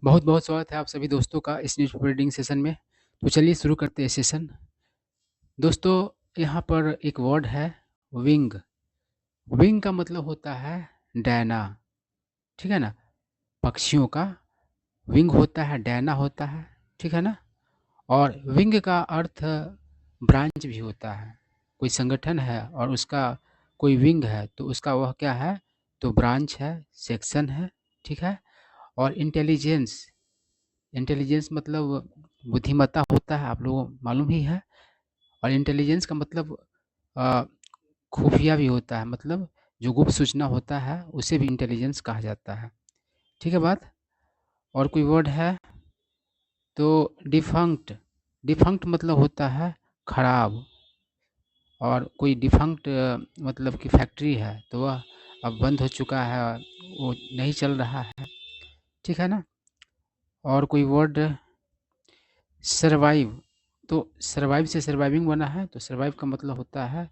बहुत बहुत स्वागत है आप सभी दोस्तों का इस न्यूज़ रीडिंग सेशन में। तो चलिए शुरू करते हैं सेशन। दोस्तों, यहाँ पर एक वर्ड है विंग। विंग का मतलब होता है डैना, ठीक है ना। पक्षियों का विंग होता है, डैना होता है, ठीक है ना। और विंग का अर्थ ब्रांच भी होता है। कोई संगठन है और उसका कोई विंग है तो उसका वह क्या है, तो ब्रांच है, सेक्शन है, ठीक है। और इंटेलिजेंस, इंटेलिजेंस मतलब बुद्धिमत्ता होता है, आप लोगों को मालूम ही है। और इंटेलिजेंस का मतलब अ, खुफिया भी होता है, मतलब जो गुप्त सूचना होता है उसे भी इंटेलिजेंस कहा जाता है, ठीक है बात। और कोई वर्ड है तो डिफंक्ट। डिफंक्ट मतलब होता है खराब। और कोई डिफंक्ट मतलब कि फैक्ट्री है तो वह अब बंद हो चुका है, वो नहीं चल रहा है, ठीक है ना। और कोई वर्ड सर्वाइव। तो सर्वाइव से सर्वाइविंग बना है, तो सर्वाइव का मतलब होता है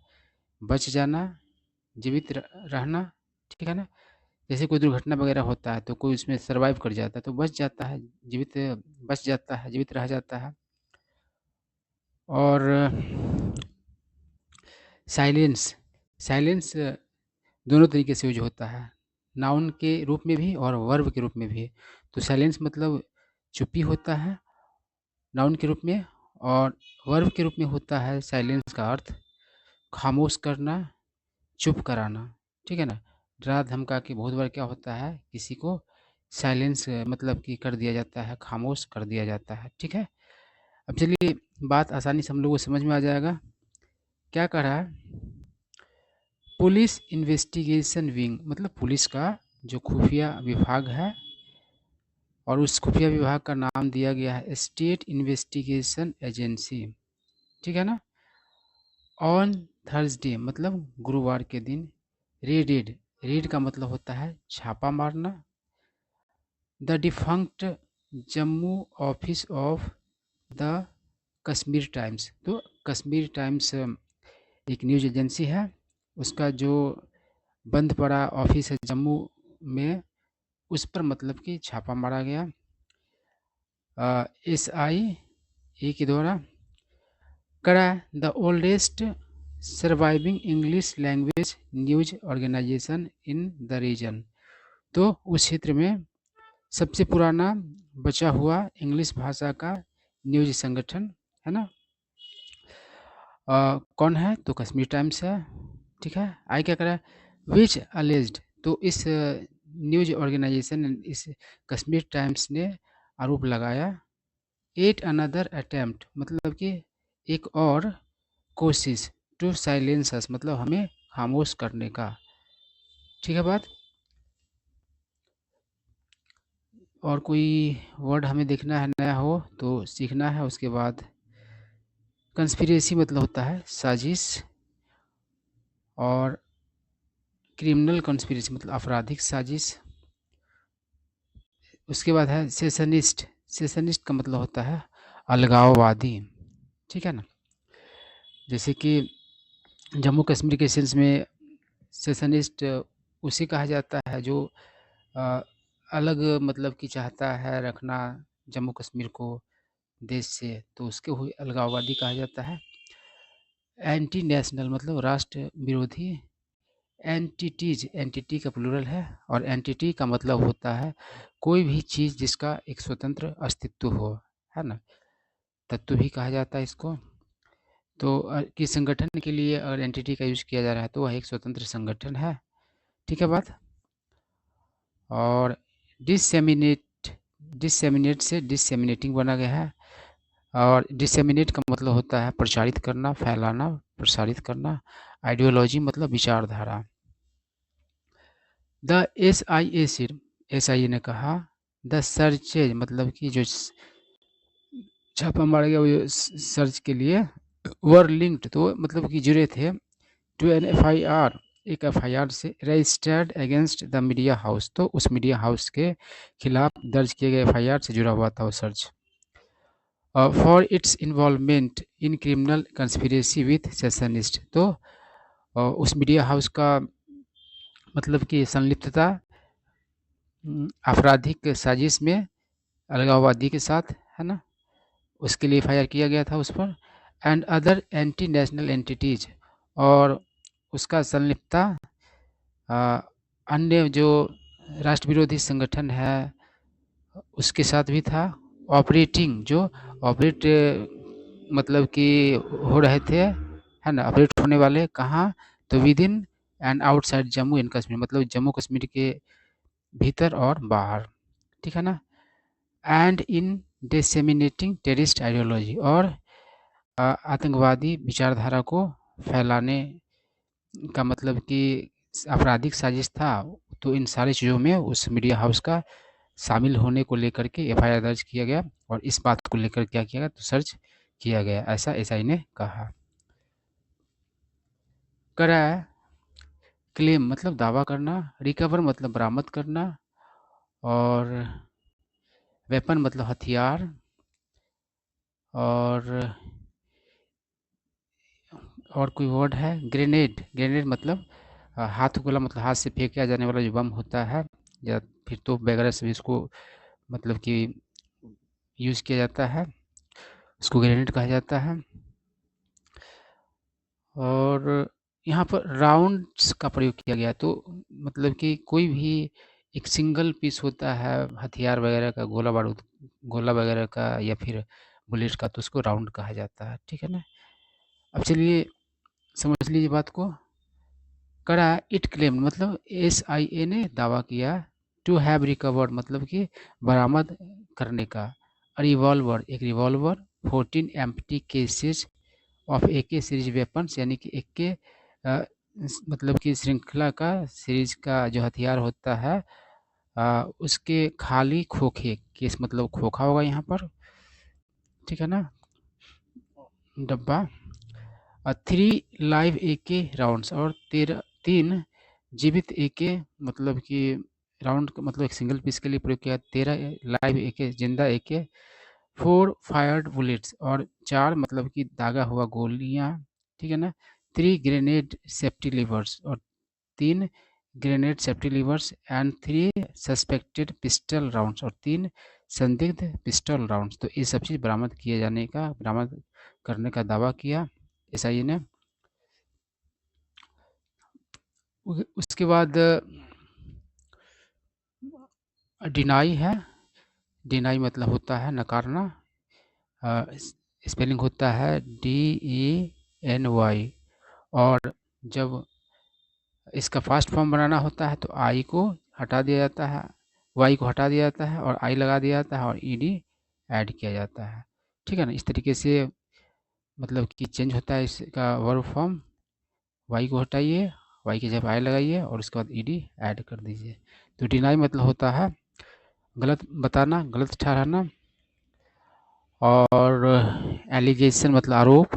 बच जाना, जीवित रहना, ठीक है ना। जैसे कोई दुर्घटना वगैरह होता है तो कोई उसमें सर्वाइव कर जाता है तो बच जाता है, जीवित बच जाता है, जीवित रह जाता है। और साइलेंस। साइलेंस दोनों तरीके से यूज होता है, नाउन के रूप में भी और वर्ब के रूप में भी। तो साइलेंस मतलब चुप्पी होता है नाउन के रूप में, और वर्ब के रूप में होता है साइलेंस का अर्थ खामोश करना, चुप कराना, ठीक है ना। डरा धमका के बहुत बार क्या होता है, किसी को साइलेंस मतलब कि कर दिया जाता है, खामोश कर दिया जाता है, ठीक है। अब चलिए, बात आसानी से हम लोगों को समझ में आ जाएगा। क्या कह रहा है, पुलिस इन्वेस्टिगेशन विंग मतलब पुलिस का जो खुफिया विभाग है, और उस खुफिया विभाग का नाम दिया गया है स्टेट इन्वेस्टिगेशन एजेंसी, ठीक है ना। ऑन थर्सडे मतलब गुरुवार के दिन, रेडेड, रेड का मतलब होता है छापा मारना, the defunct Jammu office of the Kashmir times. तो कश्मीर टाइम्स एक न्यूज़ एजेंसी है, उसका जो बंद पड़ा ऑफिस है जम्मू में, उस पर मतलब कि छापा मारा गया SIA के द्वारा। करा the oldest surviving English language news organisation in the region. तो उस क्षेत्र में सबसे पुराना बचा हुआ इंग्लिश भाषा का न्यूज संगठन है ना। कौन है, तो कश्मीर टाइम्स है, ठीक है। आई क्या करा, विच अलेज्ड, तो इस न्यूज ऑर्गेनाइजेशन ने, इस कश्मीर टाइम्स ने आरोप लगाया, एट अनदर अटेम्प्ट मतलब कि एक और कोशिश, टू साइलेंस अस मतलब हमें खामोश करने का, ठीक है बात। और कोई वर्ड हमें देखना है, नया हो तो सीखना है। उसके बाद कंस्पिरेसी मतलब होता है साजिश, और क्रिमिनल कंस्पिरेसी मतलब आपराधिक साजिश। उसके बाद है सेशनिस्ट। सेशनिस्ट का मतलब होता है अलगाववादी, ठीक है ना। जैसे कि जम्मू कश्मीर के सेंस में सेशनिस्ट उसे कहा जाता है जो अ, अलग मतलब कि चाहता है रखना जम्मू कश्मीर को देश से, तो उसके हुए अलगाववादी कहा जाता है। एंटी नेशनल मतलब राष्ट्र विरोधी। एंटिटीज, एंटिटी का प्लूरल है, और एंटिटी का मतलब होता है कोई भी चीज़ जिसका एक स्वतंत्र अस्तित्व हो, है ना, तत्व भी कहा जाता है इसको। तो किस संगठन के लिए अगर एंटिटी का यूज़ किया जा रहा है तो वह एक स्वतंत्र संगठन है, ठीक है बात। और डिसेमिनेट, डिसेमिनेट से डिसेमिनेटिंग बना गया है, और डिसेमिनेट का मतलब होता है प्रचारित करना, फैलाना, प्रसारित करना। आइडियोलॉजी मतलब विचारधारा। द SIA सिर्फ, SIA ने कहा, द सर्चेज मतलब कि जो छापा मारा गया वो सर्च के लिए, वर लिंक्ड तो मतलब कि जुड़े थे, टू एन FIR, एक FIR से registered against the media house, तो उस मीडिया हाउस के खिलाफ दर्ज किए गए FIR से जुड़ा हुआ था वो search. For its involvement in criminal conspiracy with secessionist, तो उस मीडिया हाउस का मतलब कि संलिप्तता आपराधिक साजिश में अलगाववादी के साथ, है ना? उसके लिए एफआईआर किया गया था उस पर। And other anti national entities, और उसका संलिप्तता अन्य जो राष्ट्र विरोधी संगठन है उसके साथ भी था। ऑपरेटिंग, जो ऑपरेट मतलब कि हो रहे थे, है ना, ऑपरेट होने वाले कहाँ, तो with in and outside Jammu and Kashmir, मतलब जम्मू कश्मीर के भीतर और बाहर, ठीक है ना। And in disseminating terrorist ideology, और आतंकवादी विचारधारा को फैलाने का मतलब कि आपराधिक साजिश था। तो इन सारी चीज़ों में उस मीडिया हाउस का शामिल होने को लेकर के एफआईआर दर्ज किया गया, और इस बात को लेकर क्या किया गया, तो सर्च किया गया, ऐसा एसआई ने कहा। करा, क्लेम मतलब दावा करना, रिकवर मतलब बरामद करना, और वेपन मतलब हथियार, और कोई वर्ड है, ग्रेनेड। ग्रेनेड मतलब हाथ गोला, मतलब हाथ से फेंका जाने वाला जो बम होता है, या फिर तोप वगैरह से भी इसको मतलब कि यूज़ किया जाता है, उसको ग्रेनेड कहा जाता है। और यहाँ पर राउंड्स का प्रयोग किया गया, तो मतलब कि कोई भी एक सिंगल पीस होता है हथियार वगैरह का, गोला बारूद, गोला वगैरह का, या फिर बुलेट का, तो उसको राउंड कहा जाता है, ठीक है ना। अब चलिए समझ लीजिए बात को। करा, इट क्लेम मतलब एसआईए ने दावा किया, टू हैव रिकवर्ड मतलब कि बरामद करने का, रिवॉल्वर एक revolver, 14 empty cases of AK series weapons, यानी कि एके मतलब कि श्रृंखला का सीरीज का जो हथियार होता है, उसके खाली खोखे, केस मतलब खोखा होगा यहाँ पर, ठीक है ना, डब्बा। 3 लाइव एके राउंड्स, और 3 जीवित एके मतलब कि राउंड मतलब एक सिंगल पीस के लिए प्रयोग किया, 13 लाइव एके जिंदा एके, 4 फायर्ड बुलेट्स, और 4 मतलब कि दागा हुआ गोलियां, ठीक है ना। 3 ग्रेनेड सेफ्टी लीवर्स, और 3 grenade safety levers, and 3 suspected pistol rounds, और 3 संदिग्ध पिस्टल राउंड्स। तो ये सब चीज़ बरामद करने का दावा किया एसआईए ने। उसके बाद डिनाई है। डिनाई मतलब होता है नकारना, स्पेलिंग होता है DENY, और जब इसका फास्ट फॉर्म बनाना होता है तो आई को हटा दिया जाता है, वाई को हटा दिया जाता है, और आई लगा दिया जाता है, और ईडी ऐड किया जाता है, ठीक है ना। इस तरीके से मतलब कि चेंज होता है इसका वर्ब फॉर्म। वाई को हटाइए, वाई की जगह आई लगाइए, और उसके बाद ईडी ऐड कर दीजिए। तो डिनाई मतलब होता है गलत बताना, गलत ठहराना, और एलिगेशन मतलब आरोप।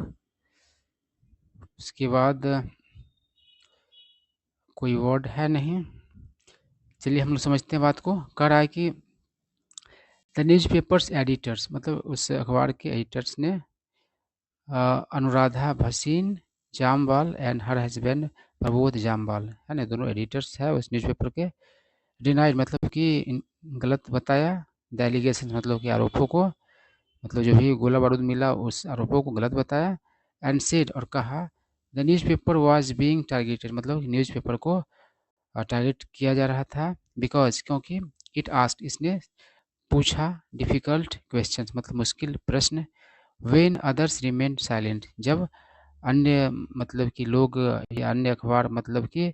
उसके बाद कोई वर्ड है नहीं। चलिए हम लोग समझते हैं बात को। कह रहा है कि द न्यूज़पेपर्स एडिटर्स मतलब उस अखबार के एडिटर्स ने Anuradha Bhasin Jamwal and her husband Prabodh Jamwal, है ना, दोनों एडिटर्स है उस न्यूज़पेपर के। डिनाइड मतलब कि गलत बताया, द एलिगेशन मतलब कि आरोपों को, मतलब जो भी गोला बारूद मिला उस आरोपों को गलत बताया। एंड सेड और कहा, the newspaper was being targeted मतलब न्यूज़पेपर को टारगेट किया जा रहा था, बिकॉज क्योंकि इट आस्क्ड इसने पूछा, डिफ़िकल्ट क्वेश्चंस मतलब मुश्किल प्रश्न, व्हेन अदर्स रिमेन्ड साइलेंट जब अन्य मतलब कि लोग या अन्य अखबार मतलब कि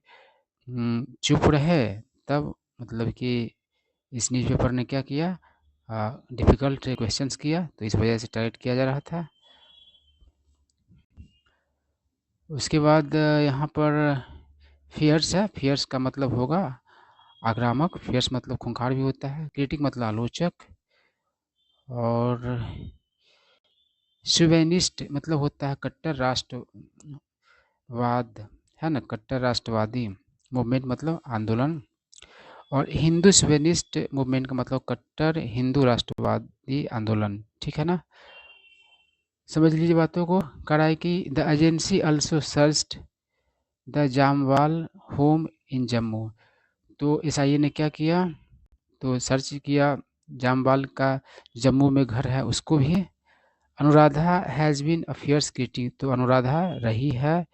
चुप रहे, तब मतलब कि इस न्यूज़पेपर ने क्या किया, डिफ़िकल्ट क्वेश्चंस किया, तो इस वजह से टारगेट किया जा रहा था। उसके बाद यहाँ पर फियर्स है। फियर्स का मतलब होगा आक्रामक, फियर्स मतलब खूंखार भी होता है। क्रिटिक मतलब आलोचक, और शुवेनिस्ट मतलब होता है कट्टर राष्ट्रवाद, है ना, कट्टर राष्ट्रवादी मूवमेंट मतलब आंदोलन। और हिंदू शुवेनिस्ट मूवमेंट का मतलब कट्टर हिंदू राष्ट्रवादी आंदोलन, ठीक है ना। समझ लीजिए बातों को। करा है कि the agency also searched the Jamwal home in Jammu. तो एसआईए ने क्या किया, तो सर्च किया जामवाल का जम्मू में घर है उसको भी। Anuradha has been a fierce critic, तो अनुराधा रही है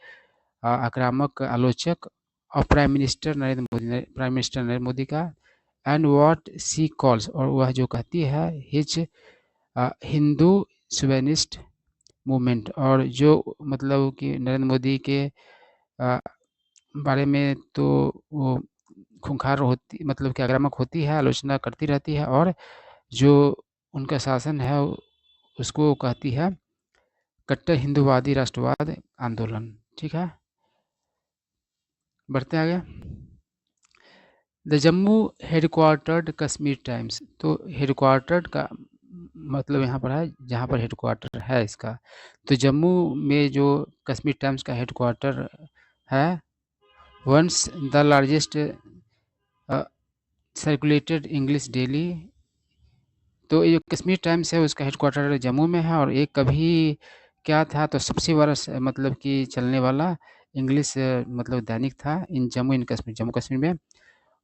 आक्रामक आलोचक और प्राइम मिनिस्टर नरेंद्र मोदी का। एंड व्हाट शी कॉल्स, और वह जो कहती है हिज हिंदू सुवेनिस्ट मूवमेंट, और जो मतलब कि नरेंद्र मोदी के बारे में तो वो खूंखार होती, मतलब कि आक्रामक होती है, आलोचना करती रहती है, और जो उनका शासन है उसको कहती है कट्टर हिंदूवादी राष्ट्रवाद आंदोलन। ठीक है, बढ़ते आगे। The Jammu headquartered Kashmir times, तो हेडक्वार्टर्ड का मतलब यहाँ पर है जहाँ पर हेडक्वार्टर है इसका, तो जम्मू में जो कश्मीर टाइम्स का हेडक्वार्टर है, once the largest circulated English daily, तो ये कश्मीर टाइम्स है उसका हेडक्वार्टर जम्मू में है, और एक कभी क्या था तो सबसे बड़ा मतलब कि चलने वाला इंग्लिश मतलब दैनिक था इन जम्मू कश्मीर में।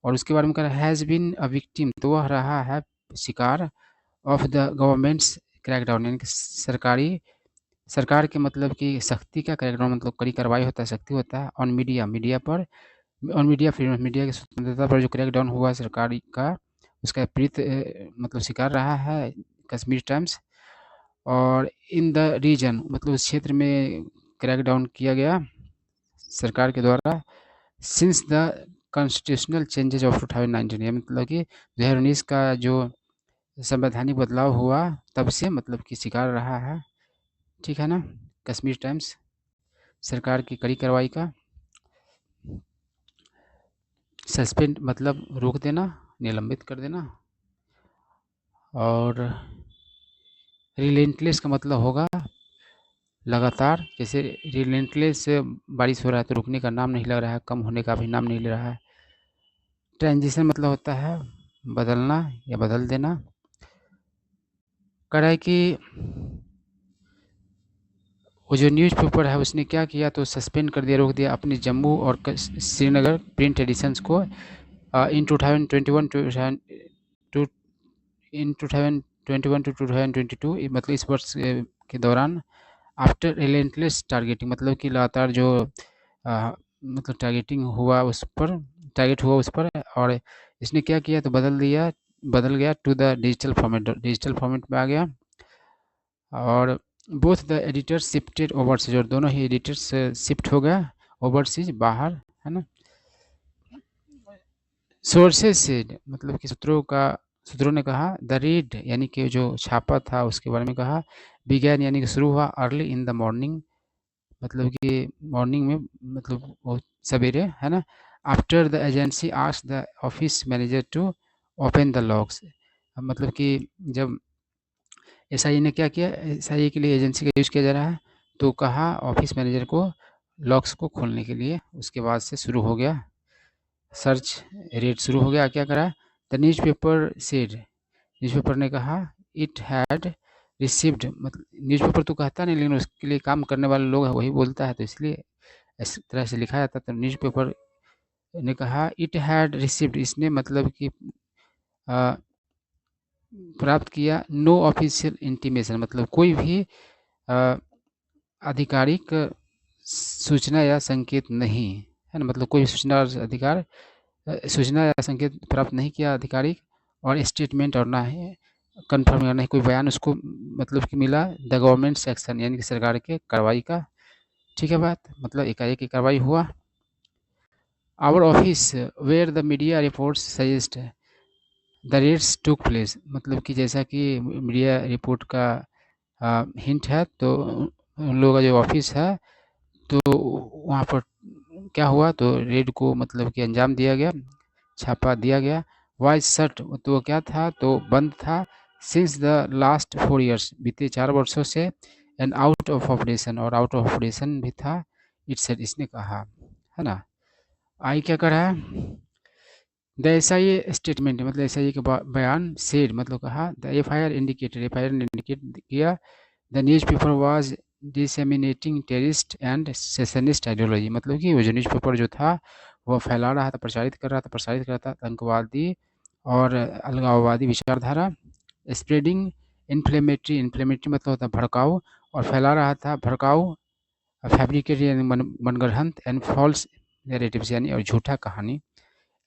और उसके बारे में कह रहा है हैज़ बीन अ विक्टिम, तो वह रहा है शिकार ऑफ द गवर्नमेंट्स क्रैकडाउन, यानी कि सरकार के मतलब कि सख्ती का क्रैकडाउन, मतलब कड़ी कार्रवाई होता है, सख्ती होता है ऑन मीडिया पर, ऑन मीडिया फ्रीडम, मीडिया की स्वतंत्रता पर जो क्रैकडाउन हुआ सरकारी का, उसका विपरीत मतलब शिकार रहा है कश्मीर टाइम्स। और इन द रीजन, मतलब उस क्षेत्र में क्रैकडाउन किया गया सरकार के द्वारा since the constitutional changes of 2019, ये मतलब कि 2019 का जो संवैधानिक बदलाव हुआ तब से मतलब कि शिकार रहा है। ठीक है ना, कश्मीर टाइम्स सरकार की कड़ी कार्रवाई का। सस्पेंड मतलब रोक देना, निलंबित कर देना। और रिलेंटलेस का मतलब होगा लगातार, जैसे रिलेंटलेस बारिश हो रहा है तो रुकने का नाम नहीं लग रहा है, कम होने का भी नाम नहीं ले रहा है। ट्रांजिशन मतलब होता है बदलना या बदल देना। कह रहा है कि वो जो न्यूज़पेपर है उसने क्या किया तो सस्पेंड कर दिया, रोक दिया अपने जम्मू और श्रीनगर प्रिंट एडिशंस को इन 2021 टू इन 2021 टू 2022, मतलब इस वर्ष के दौरान। आफ्टर रिलेंटलेस टारगेटिंग, मतलब कि लगातार जो मतलब टारगेट हुआ उस पर, और इसने क्या किया तो बदल गया टू द डिजिटल फॉर्मेट में आ गया। और both the editors shifted overseas, और दोनों ही एडिटर्स शिफ्ट हो गया ओवरसीज, बाहर, है ना। सोर्सेज से मतलब कि सूत्रों ने कहा द रीड, यानी कि जो छापा था उसके बारे में कहा। बिगैन यानी कि शुरू हुआ अर्ली इन द मॉर्निंग, मतलब कि मॉर्निंग में, मतलब वो सवेरे, है ना। After the agency asked the office manager to open the locks, मतलब कि जब एसआई ने क्या किया, एसआई के लिए एजेंसी का यूज़ किया जा रहा है, तो कहा ऑफिस मैनेजर को लॉक्स को खोलने के लिए। उसके बाद से शुरू हो गया सर्च, रेड शुरू हो गया। क्या करा द न्यूज़पेपर सेड, न्यूज़पेपर ने कहा इट हैड रिसीव्ड, मतलब न्यूज़पेपर तो कहता नहीं लेकिन उसके लिए काम करने वाले लोग हैं वही बोलता है, तो इसलिए इस तरह से लिखा जाता। तो न्यूज़पेपर ने कहा इट हैड रिसीव्ड, इसने मतलब कि प्राप्त किया नो ऑफिशियल इंटीमेशन, मतलब कोई भी आधिकारिक सूचना या संकेत नहीं, है ना, मतलब कोई सूचना या संकेत प्राप्त नहीं किया आधिकारिक, और स्टेटमेंट और ना ही कन्फर्म या नहीं कोई बयान उसको मतलब कि मिला द गवर्नमेंट एक्शन, यानी कि सरकार के कार्रवाई का। ठीक है बात, मतलब एकाएक की कार्रवाई हुआ। Our office where the media reports suggest the raids took place, मतलब कि जैसा कि मीडिया रिपोर्ट का हिंट है, तो उन लोगों का जो ऑफिस है तो वहाँ पर क्या हुआ तो रेड को मतलब कि अंजाम दिया गया, छापा दिया गया। वाइज शट, तो क्या था तो बंद था। सिंस द लास्ट 4 years, बीते 4 वर्षों से। एंड आउट ऑफ ऑपरेशन, और आउट ऑफ ऑपरेशन भी था। इट्स इसने कहा, है ना। आई क्या कर रहा है द एसआई स्टेटमेंट, मतलब एसआई का बयान सेड, मतलब कहा द एफआईआर ने इंडिकेट किया the newspaper was disseminating terrorist and secessionist ideology, मतलब कि वो जो न्यूज़पेपर जो था वो फैला रहा था, प्रसारित कर रहा था आतंकवादी और अलगाववादी विचारधारा, स्प्रेडिंग इन्फ्लेमेटरी मतलब होता है भड़काऊ, और फैला रहा था भड़काऊ, फैब्रिकेटेड यानी मनगढ़ंत, एंड फॉल्स नैरेटिव्स यानी और झूठा कहानी,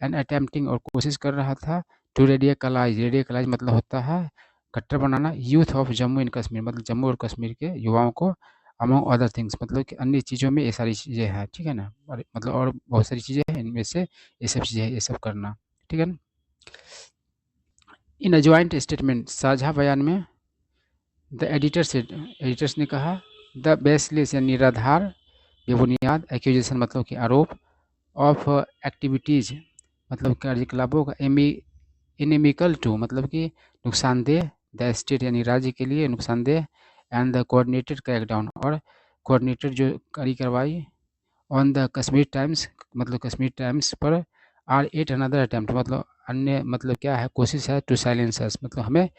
एंड अटेम्प्टिंग और कोशिश कर रहा था टू रेडिकलाइज मतलब होता है कट्टर बनाना, youth of Jammu and Kashmir मतलब जम्मू और कश्मीर के युवाओं को, अमंग अदर थिंग्स मतलब कि अन्य चीज़ों में ये सारी चीज़ें हैं, ठीक है ना, और मतलब और बहुत सारी चीज़ें हैं, इनमें से ये सब चीज़ें हैं, ये सब करना, ठीक है ना। इन अ जॉइंट स्टेटमेंट साझा बयान में द एडिटर्स ने कहा द बेसलेस या निराधार बेबुनियाद एक्यूजेशन मतलब कि आरोप ऑफ एक्टिविटीज़ मतलब कार्यकलापों का इनेमिकल टू मतलब कि नुकसानदेह द स्टेट यानी राज्य के लिए नुकसानदेह, एंड द कोऑर्डिनेटेड क्रैकडाउन और कोऑर्डिनेटेड जो कड़ी कार्रवाई ऑन द कश्मीर टाइम्स मतलब कश्मीर टाइम्स पर आर एट अनदर अटेम्प्ट मतलब अन्य मतलब क्या है कोशिश है टू साइलेंस अस मतलब हमें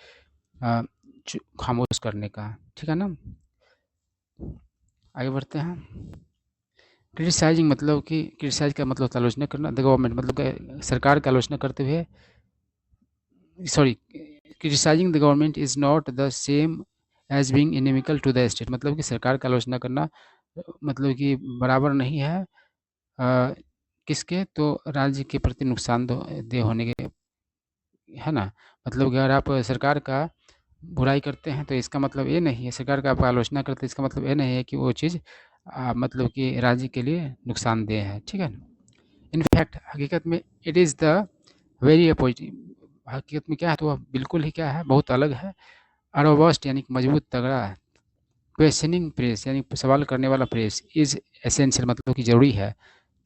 खामोश करने का, ठीक है ना। आगे बढ़ते हैं। क्रिटिसाइजिंग मतलब कि क्रिटिसाइज का मतलब आलोचना करना, द गवर्नमेंट मतलब सरकार की आलोचना करते हुए, sorry, criticising the government is not the same as being inimical to the state मतलब कि सरकार की आलोचना करना मतलब कि बराबर नहीं है किसके, तो राज्य के प्रति नुकसानदेह होने के, है ना। मतलब कि अगर आप सरकार का बुराई करते हैं तो इसका मतलब ये नहीं है, सरकार का आप आलोचना करते हैं इसका मतलब ये नहीं है कि वो चीज़ मतलब कि राज्य के लिए नुकसानदेह है, ठीक है ना। इनफैक्ट हकीकत में it is the very opposite, हकीकत में क्या है तो वह बिल्कुल ही क्या है बहुत अलग है। रोबस्ट यानी कि मजबूत तगड़ा, क्वेश्चनिंग प्रेस यानी सवाल करने वाला प्रेस इज़ एसेंशियल मतलब कि ज़रूरी है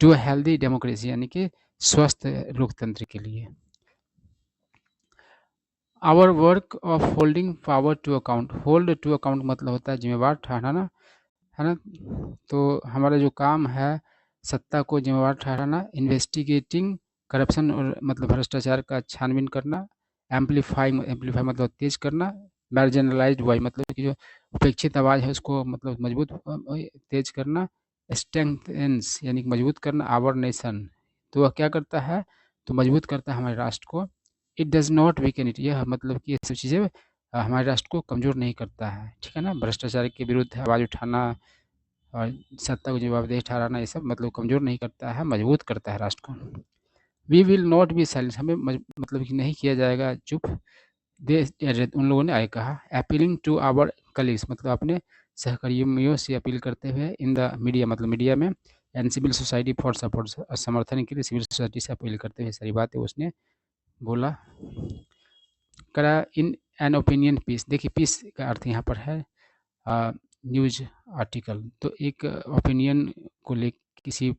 टू हेल्दी डेमोक्रेसी यानी कि स्वस्थ लोकतंत्र के लिए। Our work of holding power to account, hold to account मतलब होता है जिम्मेवार ठहराना, है ना। तो हमारा जो काम है सत्ता को जिम्मेवार ठहराना, इन्वेस्टिगेटिंग करप्शन और मतलब भ्रष्टाचार का छानबीन करना, एम्पलीफाई मतलब तेज करना, मार्जिनलाइज्ड वॉइस मतलब कि जो उपेक्षित आवाज़ है उसको मतलब मजबूत तेज करना, स्ट्रेंथेंस यानी कि मजबूत करना आवर नेशन, तो वह क्या करता है तो मजबूत करता है हमारे राष्ट्र को। It does not weaken it, यह मतलब कि ये सब चीज़ें हमारे राष्ट्र को कमज़ोर नहीं करता है, ठीक है ना। भ्रष्टाचार के विरुद्ध आवाज़ उठाना और सत्ता को जवाबदेह ठहराना ये सब मतलब कमज़ोर नहीं करता है, मजबूत करता है राष्ट्र को। We will not be silence, हमें मतलब कि नहीं किया जाएगा चुप। दे उन लोगों ने आगे कहा, अपीलिंग टू आवर कलीग्स मतलब अपने सहकर्मियों से अपील करते हुए इन द मीडिया मतलब मीडिया में, and civil society for support समर्थन के लिए सिविल सोसाइटी से अपील करते हुए सारी बातें उसने बोला करा। इन एन ओपिनियन पीस, देखिए पीस का अर्थ यहाँ पर है न्यूज आर्टिकल, तो एक ओपिनियन को ले किसी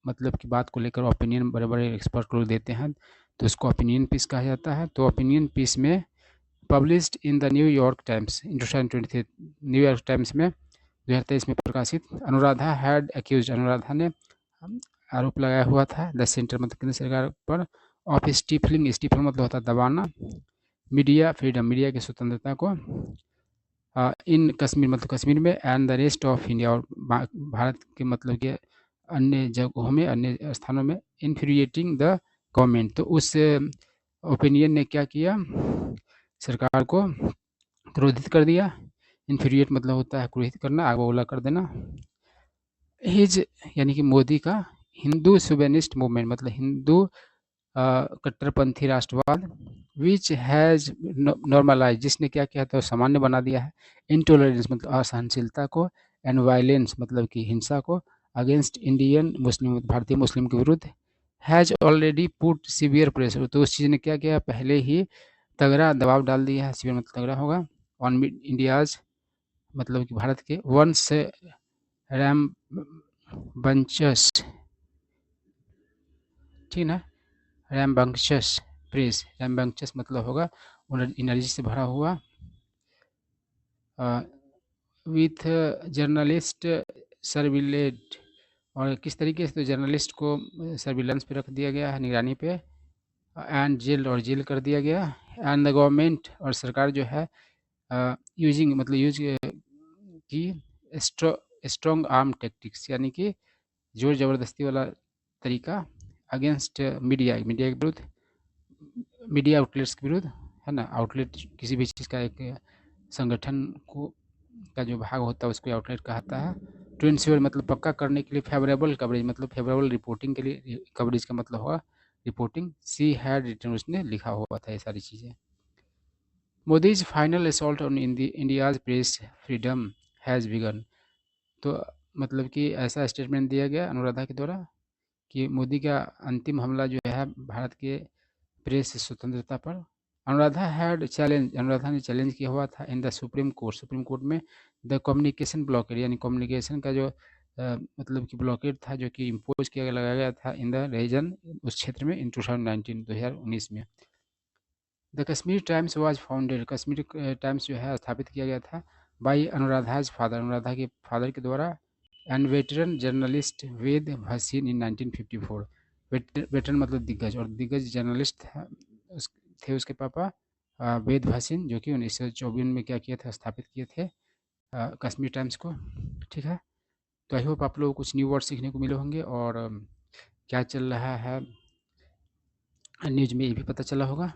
मतलब की बात को लेकर ओपिनियन बड़े बड़े एक्सपर्ट लोग देते हैं तो उसको ओपिनियन पीस कहा जाता है। तो ओपिनियन पीस में published in the New York times in 2023, New York times में 2023 में प्रकाशित, अनुराधा हैड एक्यूज अनुराधा ने आरोप लगाया हुआ था द सेंटर मतलब केंद्र सरकार पर ऑफ स्टीफलिंग मतलब होता है दबाना, मीडिया फ्रीडम मीडिया की स्वतंत्रता को, इन कश्मीर मतलब कश्मीर में, and the rest of India और भारत के मतलब के अन्य जगहों में अन्य स्थानों में, इन्फ्यूरिएटिंग द गवर्नमेंट, तो उस ओपिनियन ने क्या किया सरकार को क्रोधित कर दिया। इन्फ्यूरिएट मतलब होता है क्रोधित करना, आग बबूला कर देना। हिज यानी कि मोदी का हिंदू सोवेनिस्ट मूवमेंट मतलब हिंदू कट्टरपंथी राष्ट्रवाद, विच हैज़ नॉर्मलाइज जिसने क्या किया तो सामान्य बना दिया है, इंटॉलरेंस मतलब असहनशीलता को, एंड वायलेंस मतलब कि हिंसा को, अगेंस्ट इंडियन मुस्लिम भारतीय मुस्लिम के विरुद्ध, has already put severe pressure, तो उस चीज़ ने क्या किया पहले ही तगड़ा दबाव डाल दिया है, सीवियर मतलब तगड़ा होगा, ऑन इंडियाज मतलब कि भारत के वंस रैम बंचस, ठीक ना, रैम्बंक्शस प्रेस, रैम्बंक्शस मतलब होगा एनर्जी से भरा हुआ, विथ जर्नलिस्ट सर्विलेट, और किस तरीके से तो जर्नलिस्ट को सर्विलेंस पे रख दिया गया है निगरानी पे, एंड जेल और जेल कर दिया गया, एंड द गवर्नमेंट और सरकार जो है यूजिंग मतलब यूज की स्ट्रॉन्ग आर्म टेक्टिक्स यानी कि जोर ज़बरदस्ती वाला तरीका, अगेंस्ट मीडिया मीडिया के विरुद्ध, मीडिया आउटलेट्स के विरुद्ध, है ना? आउटलेट किसी भी चीज़ का एक संगठन को का जो भाग होता है उसको आउटलेट कहता है। टू इंश्योर मतलब पक्का करने के लिए, फेवरेबल कवरेज मतलब फेवरेबल रिपोर्टिंग के लिए, कवरेज का मतलब होगा रिपोर्टिंग। सी हैड रिटन, उसने लिखा हुआ था ये सारी चीज़ें। Modi's final assault on India's press freedom has begun. तो मतलब कि ऐसा स्टेटमेंट दिया गया अनुराधा के द्वारा कि मोदी का अंतिम हमला जो है भारत के प्रेस स्वतंत्रता पर। अनुराधा ने चैलेंज किया हुआ था इन द सुप्रीम कोर्ट में द कम्युनिकेशन ब्लॉकेड, यानी कम्युनिकेशन का जो मतलब कि ब्लॉकेड था जो कि इम्पोज किया लगाया गया था इन द रीजन, उस क्षेत्र में इन 2019 में। The Kashmir times was founded, Kashmir times जो है स्थापित किया गया था बाई अनुराधाज फादर, अनुराधा के फादर के द्वारा, and veteran journalist Ved Bhasin in 1954। Veteran मतलब दिग्गज, और दिग्गज जर्नलिस्ट थे उसके पापा वेद भसीन, जो कि 1954 में क्या किए थे, स्थापित किए थे कश्मीर टाइम्स को। ठीक है, तो आई होप आप लोगों को कुछ न्यू वर्ड सीखने को मिले होंगे, और क्या चल रहा है न्यूज़ में ये भी पता चला होगा।